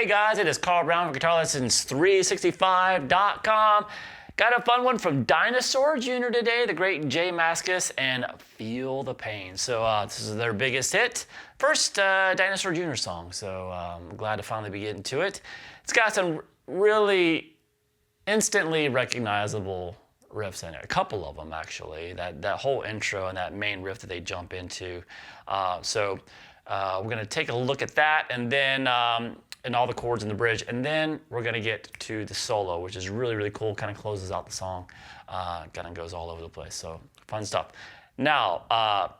Hey guys, it is Carl Brown from GuitarLessons365.com. Got a fun one from Dinosaur Jr. today, the great J Mascis, and Feel the Pain. So this is their biggest hit. First Dinosaur Jr. song, so I'm glad to finally be getting to it. It's got some really instantly recognizable riffs in it, a couple of them actually. That whole intro and that main riff that they jump into. We're going to take a look at that, and then and all the chords in the bridge, and then we're going to get to the solo, which is really, really cool. Kind of closes out the song, kind of goes all over the place. So fun stuff. Now,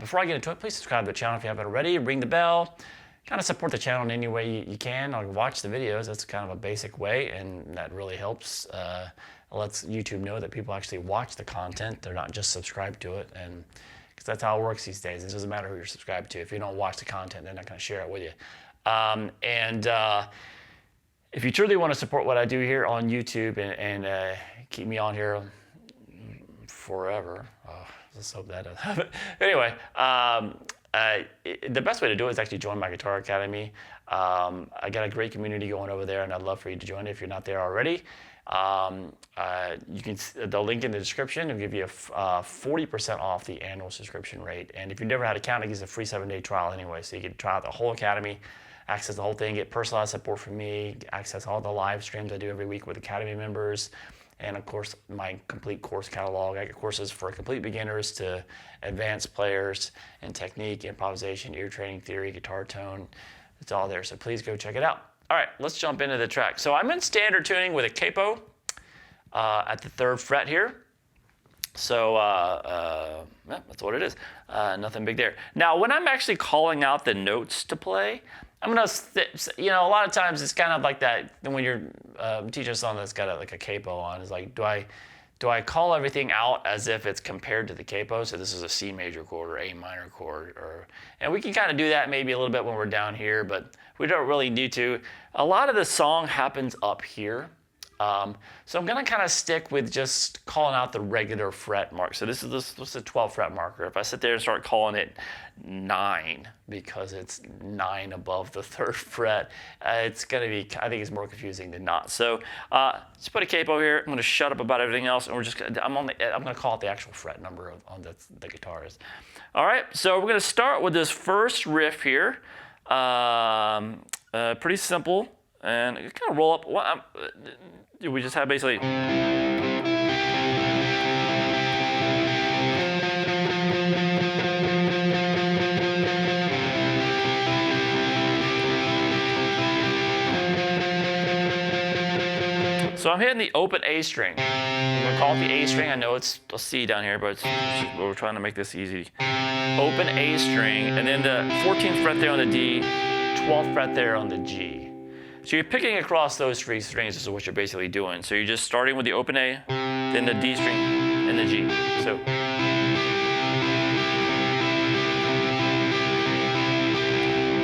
before I get into it, please subscribe to the channel if you haven't already. Ring the bell. Kind of support the channel in any way you can. Like watch the videos. That's kind of a basic way, and that really helps. It lets YouTube know that people actually watch the content. They're not just subscribed to it, and because that's how it works these days. It doesn't matter who you're subscribed to. If you don't watch the content, they're not going to share it with you. If you truly want to support what I do here on YouTube and keep me on here forever, let's hope that doesn't happen. Anyway, the best way to do it is actually join my Guitar Academy. I got a great community going over there, and I'd love for you to join it if you're not there already. You can the link in the description will give you a 40% off the annual subscription rate. And if you've never had an account, it gives a free 7-day trial anyway, so you can try out the whole academy, access the whole thing, get personalized support from me, access all the live streams I do every week with Academy members, and of course my complete course catalog. I get courses for complete beginners to advanced players in technique, improvisation, ear training, theory, guitar tone. It's all there, so please go check it out. All right, let's jump into the track. So I'm in standard tuning with a capo at the 3rd fret here. So yeah, that's what it is. Nothing big there. Now, when I'm actually calling out the notes to play, I'm gonna, a lot of times it's kind of like that when you're teaching a song that's got like a capo on. It's like, do I call everything out as if it's compared to the capo? So this is a C major chord or A minor chord, and we can kind of do that maybe a little bit when we're down here, but we don't really need to. A lot of the song happens up here. So I'm going to kind of stick with just calling out the regular fret mark. So this is a 12 fret marker. If I sit there and start calling it 9 because it's 9 above the 3rd fret, it's going to be, I think it's more confusing than not. So let's put a capo here. I'm going to shut up about everything else, and I'm going to call it the actual fret number on the guitar is. All right, so we're going to start with this first riff here. Pretty simple, and kind of roll up. We just have basically. So I'm hitting the open A string. I'm gonna call it the A string. I know it's a C down here, but we're trying to make this easy. Open A string, and then the 14th fret there on the D, 12th fret there on the G. So you're picking across those 3 strings. This is what you're basically doing. So you're just starting with the open A, then the D string, and the G. So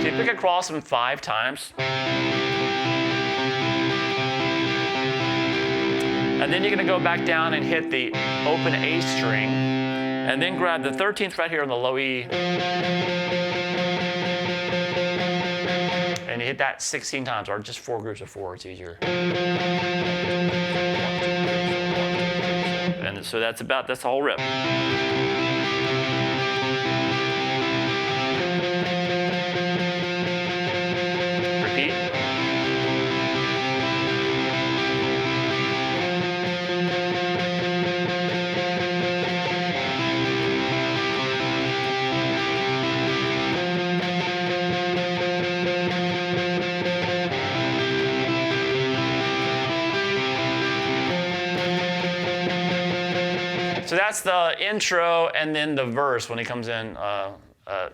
you pick across them 5 times. And then you're going to go back down and hit the open A string, and then grab the 13th fret here on the low E, and you hit that 16 times, or just 4 groups of 4, it's easier. And so that's the whole riff. Repeat. So that's the intro, and then the verse when he comes in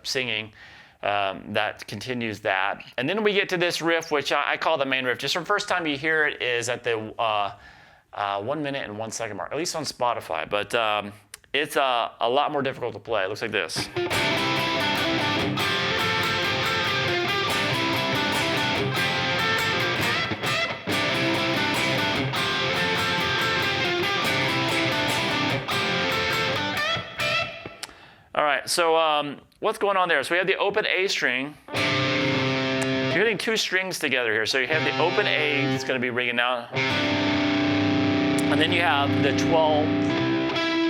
singing, that continues that. And then we get to this riff, which I call the main riff. Just the first time you hear it is at the 1 minute and 1 second mark, at least on Spotify. But it's a lot more difficult to play. It looks like this. All right, so what's going on there? So we have the open A string, you're hitting two strings together here. So you have the open A that's going to be ringing out. And then you have the 12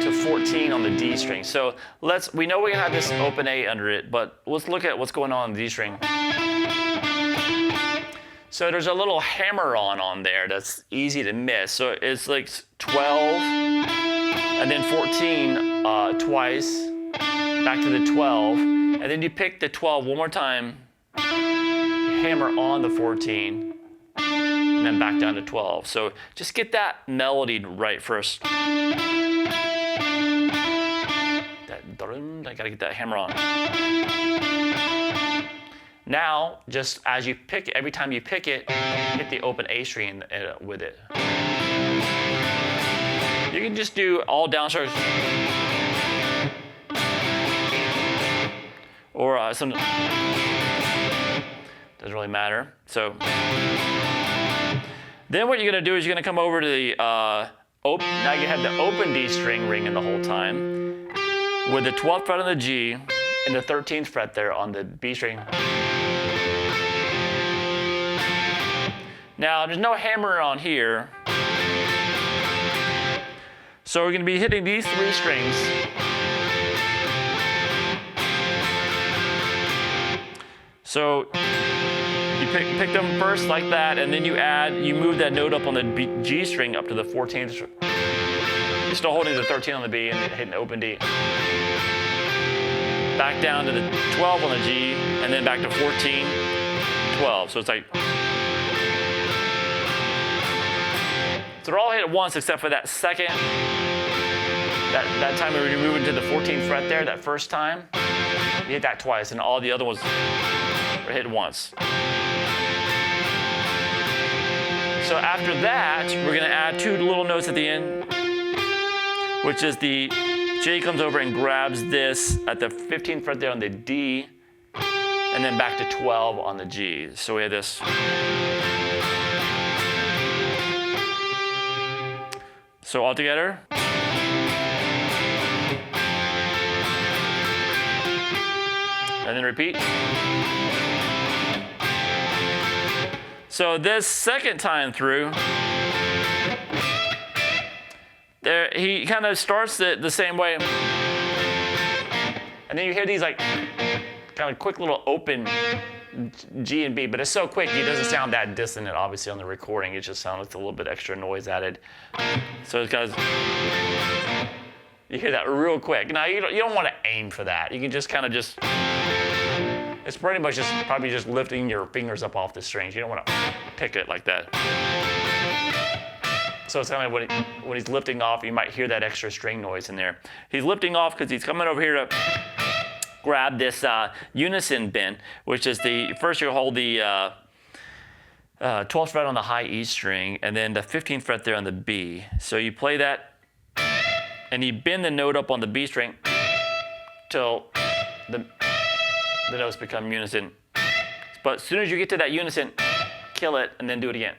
to 14 on the D string. So we know we're going to have this open A under it, but let's look at what's going on the D string. So there's a little hammer on there that's easy to miss. So it's like 12 and then 14 twice, back to the 12, and then you pick the 12 one more time, hammer on the 14, and then back down to 12. So just get that melody right first. I gotta get that hammer on. Now, just as you pick it, every time you pick it, hit the open A string with it. You can just do all downstrokes. Or some, doesn't really matter. So, then what you're gonna do is you're gonna come over to the, now you have the open D string ringing the whole time, with the 12th fret on the G, and the 13th fret there on the B string. Now, there's no hammer on here. So we're going to be hitting these three strings. So you pick them first like that, and then you move that note up on the G string up to the 14th. You're still holding the 13 on the B and hitting the open D. Back down to the 12 on the G, and then back to 14, 12. So it's like, so they're all hit at once except for that second, that time when you're moving to the 14th fret there, that first time, you hit that twice, and all the other ones are hit once. So after that, we're gonna add two little notes at the end, which is the J comes over and grabs this at the 15th fret there on the D, and then back to 12 on the G. So we have this. So all together. And then repeat. So this second time through, there he kind of starts it the same way. And then you hear these like kind of quick little open G and B, but it's so quick, it doesn't sound that dissonant, obviously, on the recording. It just sounds like a little bit extra noise added. So it's kind of, you hear that real quick. Now, you don't want to aim for that. You can just kind of just, it's pretty much just probably just lifting your fingers up off the strings. You don't want to pick it like that. So it's kind of like when he's lifting off, you might hear that extra string noise in there. He's lifting off because he's coming over here to grab this unison bend, which is first you hold the 12th fret on the high E string, and then the 15th fret there on the B. So you play that, and you bend the note up on the B string till the notes become unison. But as soon as you get to that unison, kill it, and then do it again.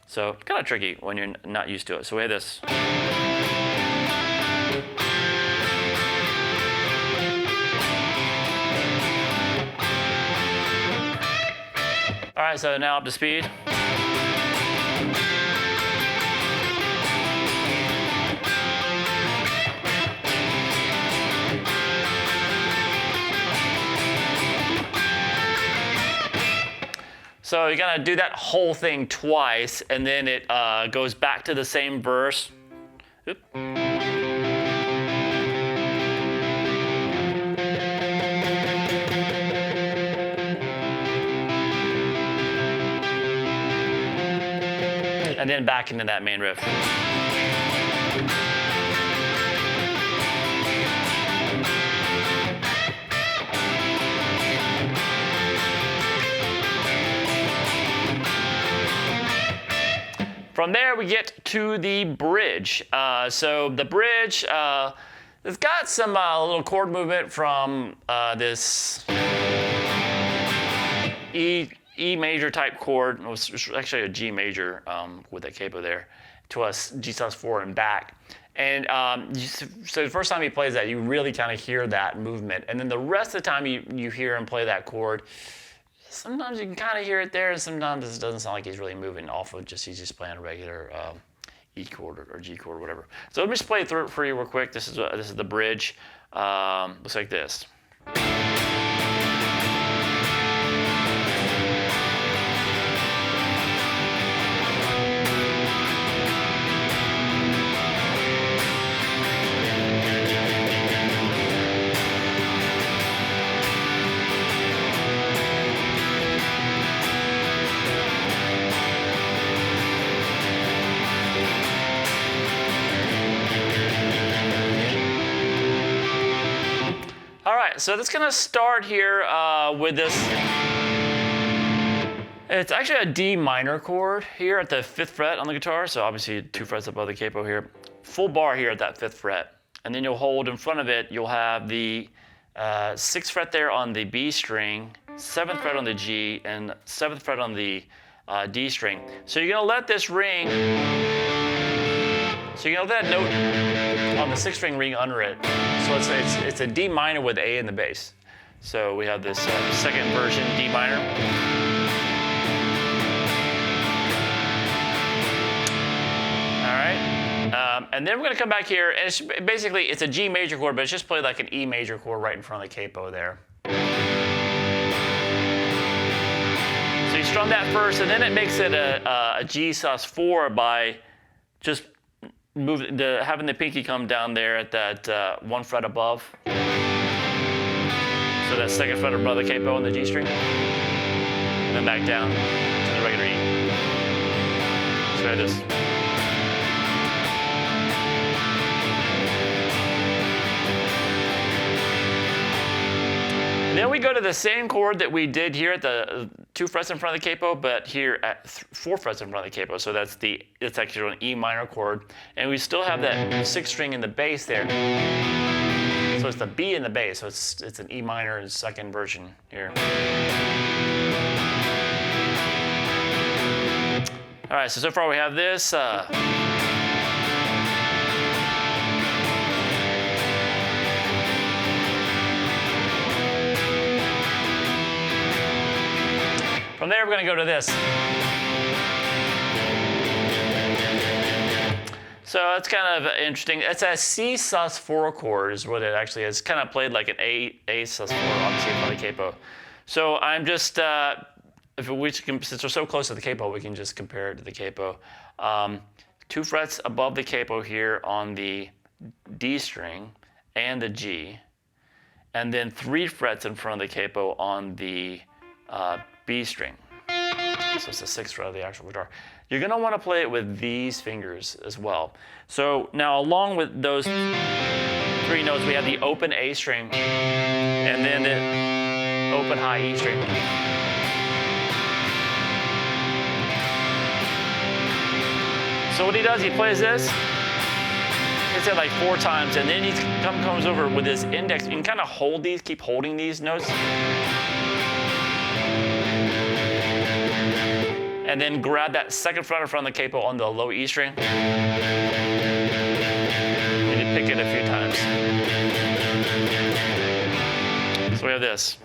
So kind of tricky when you're not used to it. So we have this. All right, so now up to speed. So you're gonna do that whole thing twice, and then it goes back to the same verse. Oop. And then back into that main riff. From there, we get to the bridge. So the bridge, it's got some little chord movement from this E major type chord. It was actually a G major with a capo there, to a G sus4 and back. And so the first time he plays that, you really kind of hear that movement. And then the rest of the time you hear him play that chord, sometimes you can kind of hear it there, and sometimes it doesn't sound like he's really moving off of he's just playing a regular E chord or G chord or whatever. So let me just play it through for you real quick. This is the bridge. Looks like this. So that's going to start here with this. It's actually a D minor chord here at the 5th fret on the guitar. So obviously 2 frets above the capo here. Full bar here at that 5th fret. And then you'll hold in front of it, you'll have the 6th fret there on the B string, 7th fret on the G, and 7th fret on the D string. So you're going to let this ring. So you're going to let that note on the 6th string ring under it. So it's a D minor with A in the bass. So we have this second version, D minor. All right. And then we're going to come back here, and it's a G major chord, but it's just played like an E major chord right in front of the capo there. So you strum that first, and then it makes it a G sus4 by just having the pinky come down there at that 1 fret above. So that 2nd fret above the capo on the G string. And then back down to the regular E. So try this. And then we go to the same chord that we did here at the 2 frets in front of the capo, but here at 4 frets in front of the capo. So it's actually an E minor chord. And we still have that 6th string in the bass there. So it's the B in the bass. So it's an E minor 2nd version here. All right, so far we have this. From there, we're going to go to this. So it's kind of interesting. It's a C sus4 chord is what it actually is. It's kind of played like an A sus4, obviously, by the capo. So I'm just, since we're so close to the capo, we can just compare it to the capo. 2 frets above the capo here on the D string and the G. And then 3 frets in front of the capo on the B string. So it's the 6th fret of the actual guitar. You're going to want to play it with these fingers as well. So now along with those 3 notes, we have the open A string and then the open high E string. So what he does, he plays this. Hits it like 4 times, and then he comes over with his index. You can kind of hold these, keep holding these notes. And then grab that 2nd fret in front of the capo on the low E string. And you pick it a few times. So we have this.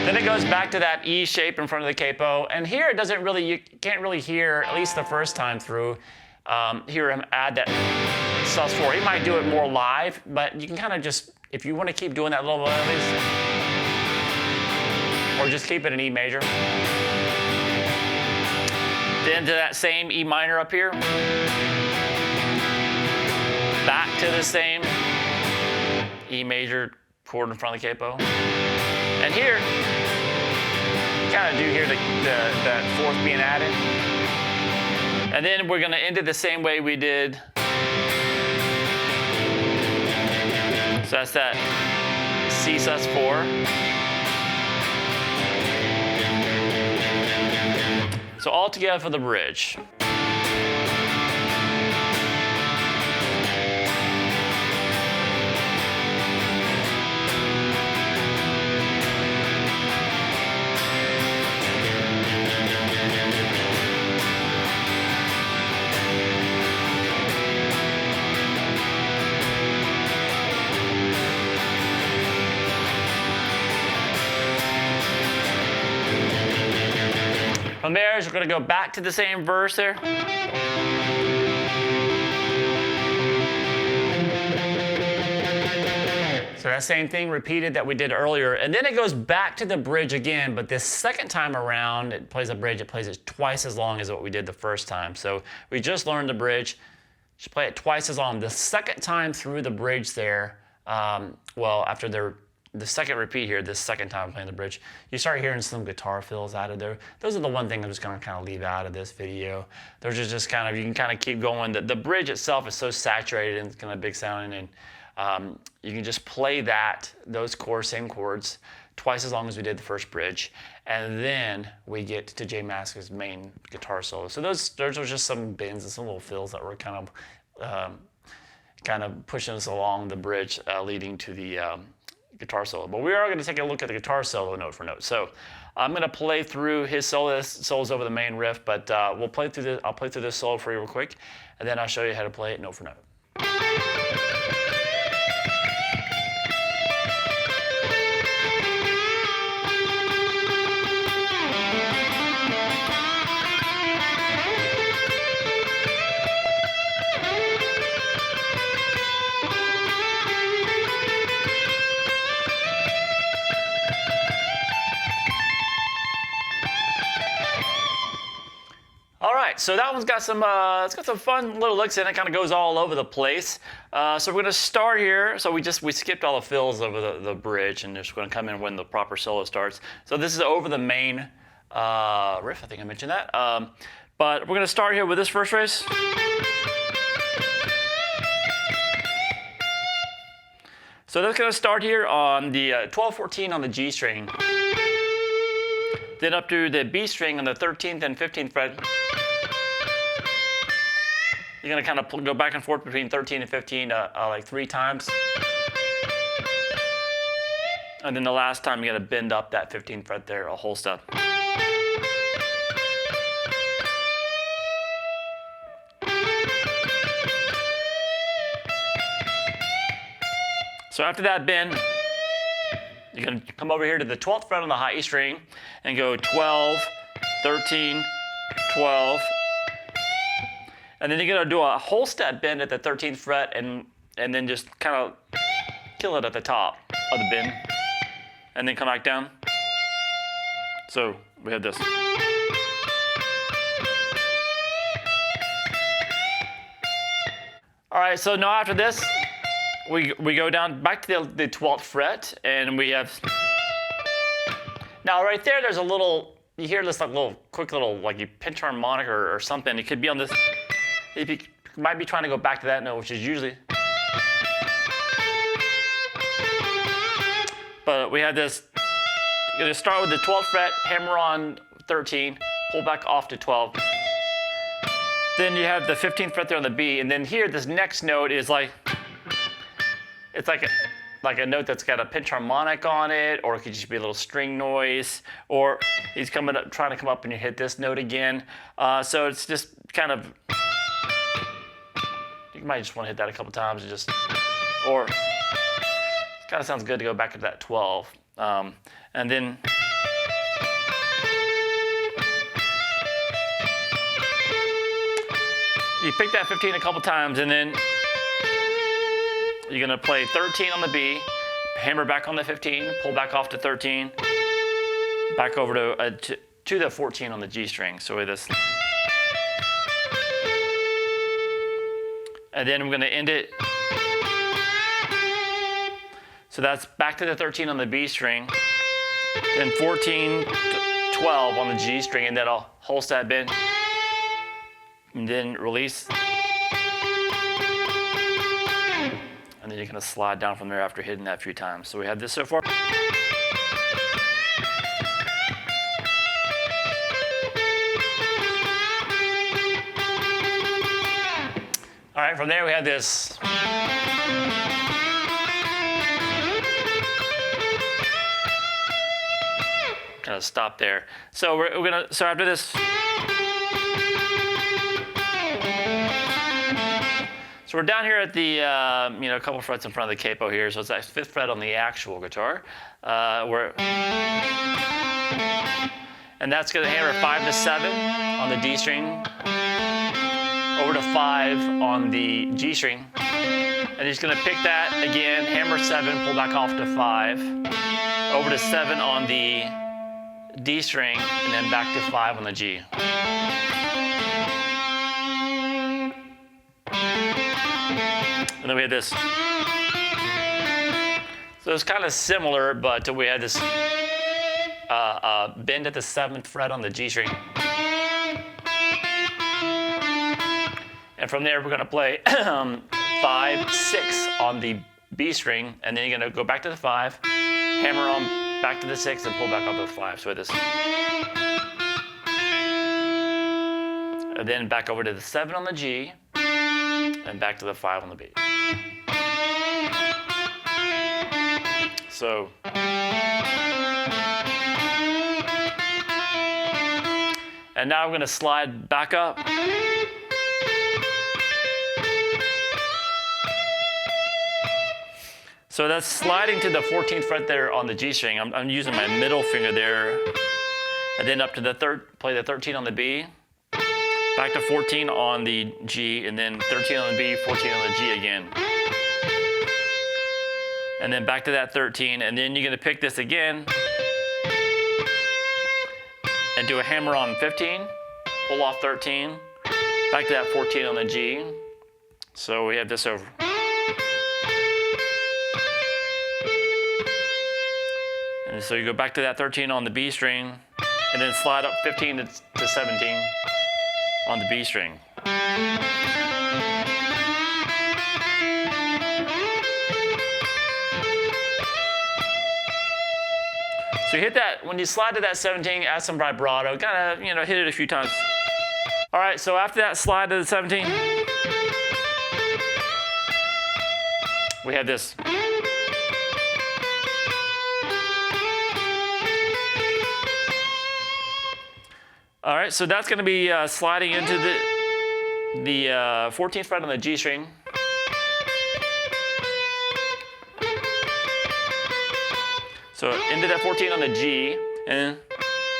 Then it goes back to that E shape in front of the capo. And here it doesn't really, you can't really hear, at least the first time through, hear him add that sus4. He might do it more live, but you can kind of just, if you want to keep doing that little bit of this, or just keep it in E major. Then to that same E minor up here. Back to the same E major chord in front of the capo. And here, you kind of do hear that 4th being added. And then we're going to end it the same way we did. So that's that C sus4. So all together for the bridge. From there, we're gonna go back to the same verse there. So that same thing repeated that we did earlier. And then it goes back to the bridge again, but this second time around, it plays a bridge, it plays it twice as long as what we did the first time. So we just learned the bridge, should play it twice as long. The second time through the bridge there, well, after the second repeat here, this second time playing the bridge, you start hearing some guitar fills out of there. Those are the one thing I'm just gonna kind of leave out of this video. Those are just kind of, you can kind of keep going. The bridge itself is so saturated and it's kind of big sounding, and you can just play those chords, same chords, twice as long as we did the first bridge, and then we get to J Mascis' main guitar solo. So those are just some bends and some little fills that were kind of pushing us along the bridge, leading to the guitar solo. But we are going to take a look at the guitar solo note for note. So I'm going to play through his solos over the main riff, but I'll play through this solo for you real quick, and then I'll show you how to play it note for note. So that one's got some, it's got some fun little licks in it. Kind of goes all over the place. So we're gonna start here. So we skipped all the fills over the bridge, and just gonna come in when the proper solo starts. So this is over the main riff. I think I mentioned that. But we're gonna start here with this first phrase. So that's gonna start here on the 12-14 on the G string, then up to the B string on the 13th and 15th fret. You're gonna kind of go back and forth between 13 and 15 like 3 times. And then the last time you're gonna bend up that 15th fret there a whole step. So after that bend, you're gonna come over here to the 12th fret on the high E string and go 12, 13, 12, and then you're gonna do a whole step bend at the 13th fret and then just kind of kill it at the top of the bend, and then come back down. So we have this. All right, so now after this, we go down back to the 12th fret, and we have, now right there's a little, you hear this like quick little like you pinch harmonic or something. It could be on this, you might be trying to go back to that note, which is usually, but we have this, you're gonna start with the 12th fret, hammer on 13, pull back off to 12. Then you have the 15th fret there on the B, and then here, this next note is like, it's like a note that's got a pinch harmonic on it, or it could just be a little string noise, or he's coming up, trying to come up and you hit this note again. So it's just kind of, you might just want to hit that a couple times and just, or it kind of sounds good to go back to that 12. And then, you pick that 15 a couple times, and then you're gonna play 13 on the B, hammer back on the 15, pull back off to 13, back over to the 14 on the G string. So with this, and then we're gonna end it. So that's back to the 13 on the B string, then 14, 12 on the G string, and then I'll whole step bend, and then release. And then you're gonna slide down from there after hitting that a few times. So we have this so far. All right, from there we have this. Kind of stop there. So we're gonna, so after this, so we're down here at the, a couple frets in front of the capo here. So it's that 5th fret on the actual guitar. And that's going to hammer 5 to 7 on the D string, over to 5 on the G string. And he's going to pick that again, hammer 7, pull back off to 5, over to 7 on the D string, and then back to 5 on the G. And then we had this. So it's kind of similar, but we had this bend at the 7th fret on the G string. And from there, we're going to play 5, 6 on the B string, and then you're going to go back to the 5, hammer on back to the 6, and pull back up to the 5. So this. And then back over to the 7 on the G, and back to the 5 on the B. So. And now I'm going to slide back up. So that's sliding to the 14th fret there on the G string. I'm using my middle finger there. And then up to the play the 13 on the B. Back to 14 on the G, and then 13 on the B, 14 on the G again. And then back to that 13, and then you're going to pick this again and do a hammer on 15, pull off 13, back to that 14 on the G. So we have this over. And so you go back to that 13 on the B string, and then slide up 15 to 17 on the B string. So you hit that, when you slide to that 17, add some vibrato, kind of, hit it a few times. All right, so after that slide to the 17, we have this. All right, so that's going to be sliding into the 14th fret on the G string. So into that 14 on the G, and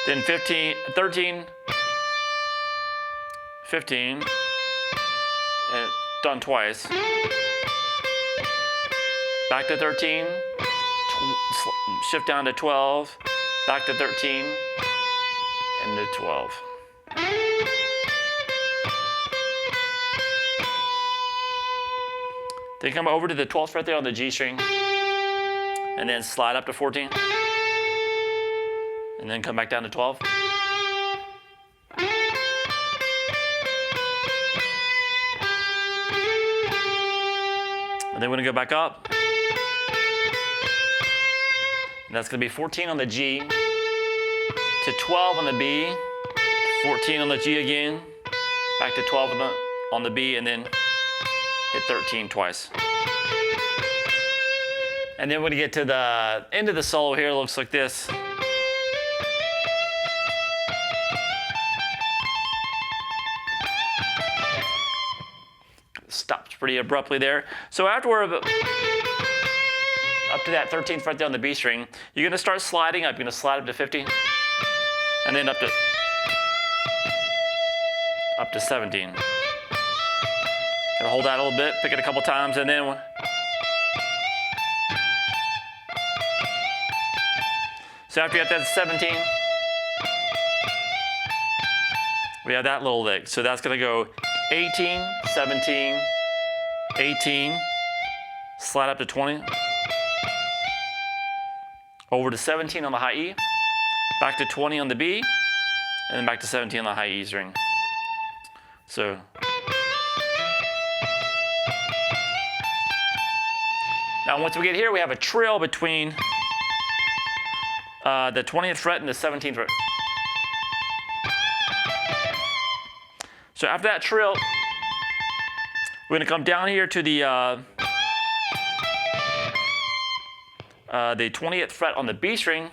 then 15, 13, 15, and done twice. Back to 13, shift down to 12, back to 13, and to 12. Then come over to the 12th fret there on the G string, and then slide up to 14, and then come back down to 12. And then we're going to go back up. And that's going to be 14 on the G, to 12 on the B, 14 on the G again, back to 12 on the B, and then hit 13 twice. And then when you get to the end of the solo here, it looks like this. Stops pretty abruptly there. So after we're up to that 13th fret there on the B string, you're going to start sliding up. You're going to slide up to 50, and then up to 17. Gonna hold that a little bit, pick it a couple times, and then so after you get that 17, we have that little lick. So that's gonna go 18, 17, 18, slide up to 20, over to 17 on the high E, back to 20 on the B, and then back to 17 on the high E string. So now once we get here, we have a trill between the 20th fret and the 17th fret. So after that trill, we're going to come down here to the 20th fret on the B string,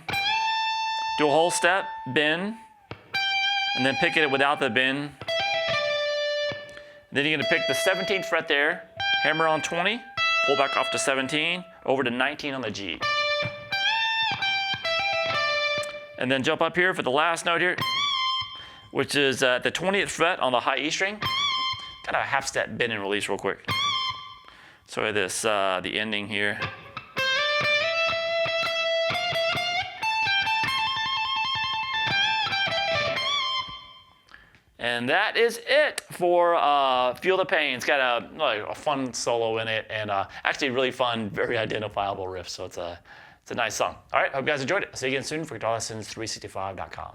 do a whole step, bend, and then pick it without the bend. Then you're going to pick the 17th fret there, hammer on 20, pull back off to 17, over to 19 on the G. And then jump up here for the last note here, which is at the 20th fret on the high E string. Kind of a half step bend and release real quick. So this, the ending here. And that is it for Feel the Pain. It's got a fun solo in it, and actually really fun, very identifiable riff. So it's a nice song. All right, hope you guys enjoyed it. See you again soon for GuitarLessons365.com.